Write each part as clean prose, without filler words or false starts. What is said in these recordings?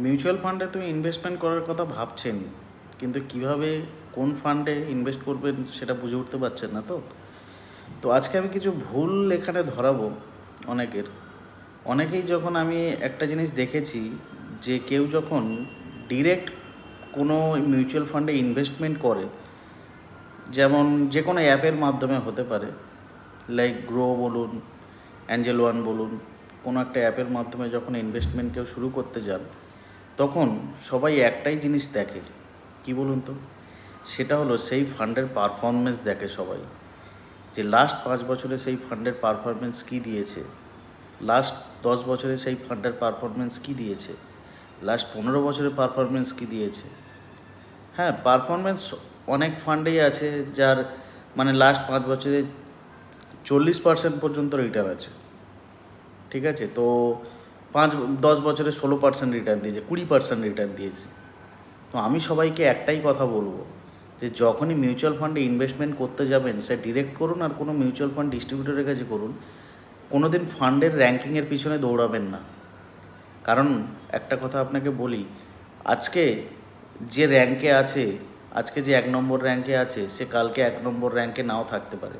Mutual ফান্ডে তুমি investment করার কথা ভাবছেন, কিন্তু কিভাবে কোন ফান্ডে ইনভেস্ট করবেন সেটা বুঝে উঠতে পারছেন না। তো আজকে আমি কিছু ভুল এখানে ধরাবো অনেকের। অনেকেই যখন আমি একটা জিনিস দেখেছি যে কেউ যখন ডিরেক্ট কোনো মিউচুয়াল ফান্ডে ইনভেস্টমেন্ট করে, যেমন যে কোনো অ্যাপের মাধ্যমে হতে পারে, লাইক গ্রো বলুন, অ্যাঞ্জেল ওয়ান বলুন, কোনো একটা অ্যাপের মাধ্যমে যখন ইনভেস্টমেন্ট কেউ শুরু করতে যান, তখন সবাই একটাই জিনিস দেখে, কি বলুন তো, সেটা হলো সেই ফান্ডের পারফরমেন্স দেখে সবাই, যে লাস্ট 5 বছরে সেই ফান্ডের পারফরমেন্স কী দিয়েছে, লাস্ট 10 বছরে সেই ফান্ডের পারফরমেন্স কী দিয়েছে, লাস্ট 15 বছরের পারফরমেন্স কী দিয়েছে। হ্যাঁ, পারফরমেন্স অনেক ফান্ডেই আছে যার মানে লাস্ট 5 বছরে 40% পর্যন্ত রিটার্ন আছে, ঠিক আছে। তো 5-10 বছরে 16% রিটার্ন দিয়েছে, 20% রিটার্ন দিয়েছে। তো আমি সবাইকে একটাই কথা বলবো, যে যখনই মিউচুয়াল ফান্ডে ইনভেস্টমেন্ট করতে যাবেন, সে ডিরেক্ট করুন আর কোনো মিউচুয়াল ফান্ড ডিস্ট্রিবিউটরের কাছে করুন, কোনো দিন ফান্ডের র্যাঙ্কিংয়ের পিছনে দৌড়াবেন না। কারণ একটা কথা আপনাকে বলি, আজকে যে র্যাঙ্কে আছে, আজকে যে 1 নম্বর র্যাঙ্কে আছে, সে কালকে 1 নম্বর র্যাঙ্কে নাও থাকতে পারে।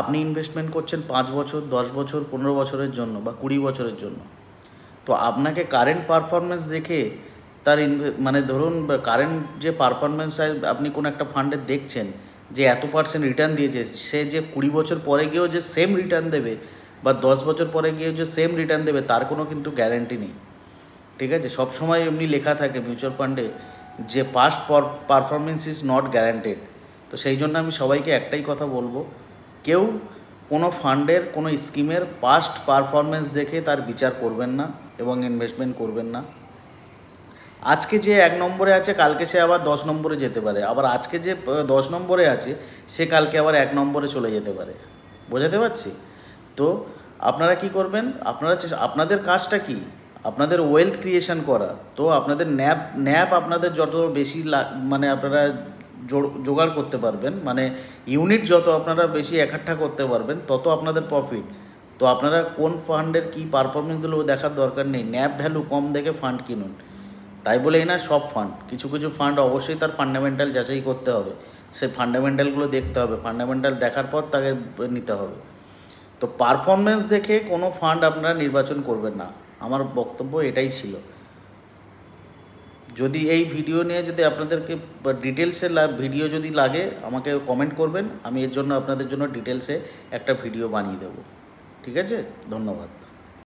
আপনি ইনভেস্টমেন্ট করছেন 5 বছর, 10 বছর, 15 বছরের জন্য বা 20 বছরের জন্য। তো আপনাকে কারেন্ট পারফরমেন্স দেখে তার মানে ধরুন কারেন্ট যে পারফরমেন্স আপনি কোনো একটা ফান্ডে দেখছেন যে এত পার্সেন্ট রিটার্ন দিয়েছে, সে যে 20 বছর পরে গিয়েও যে সেম রিটার্ন দেবে বা 10 বছর পরে গিয়েও যে সেম রিটার্ন দেবে, তার কোনো কিন্তু গ্যারেন্টি নেই, ঠিক আছে। সবসময় এমনি লেখা থাকে মিউচুয়াল ফান্ডে যে past performance is not guaranteed. তো সেই জন্য আমি সবাইকে একটাই কথা বলবো, কেউ কোনো ফান্ডের কোনো স্কিমের পাস্ট পারফরমেন্স দেখে তার বিচার করবেন না এবং ইনভেস্টমেন্ট করবেন না। আজকে যে 1 নম্বরে আছে, কালকে সে আবার 10 নম্বরে যেতে পারে, আবার আজকে যে 10 নম্বরে আছে, সে কালকে আবার 1 নম্বরে চলে যেতে পারে। বোঝাতে পারছি? তো আপনারা কি করবেন, আপনাদের কাজটা কি, আপনাদের ওয়েলথ ক্রিয়েশন করা। তো আপনাদের ন্যাপ আপনাদের যত বেশি মানে আপনারা জোগাড় করতে পারবেন, মানে ইউনিট যত আপনারা বেশি একঠা করতে পারবেন, তত আপনাদের প্রফিট। তো আপনারা কোন ফান্ডের কী পারফরমেন্স দিলেও দেখার দরকার নেই, ন্যাপ ভ্যালু কম দেখে ফান্ড কিনুন। তাই বলেই না সব ফান্ড, কিছু কিছু ফান্ড অবশ্যই তার ফান্ডামেন্টাল যাচাই করতে হবে, সেই ফান্ডামেন্টালগুলো দেখতে হবে, ফান্ডামেন্টাল দেখার পর তাকে নিতে হবে। তো পারফরমেন্স দেখে কোনো ফান্ড আপনারা নির্বাচন করবেন না, আমার বক্তব্য এটাই ছিল। যদি এই ভিডিও নিয়ে যদি আপনাদেরকে ডিটেলসে ভিডিও যদি লাগে, আমাকে কমেন্ট করবেন, আমি এর জন্য আপনাদের জন্য ডিটেলসে একটা ভিডিও বানিয়ে দেবো, ঠিক আছে। ধন্যবাদ।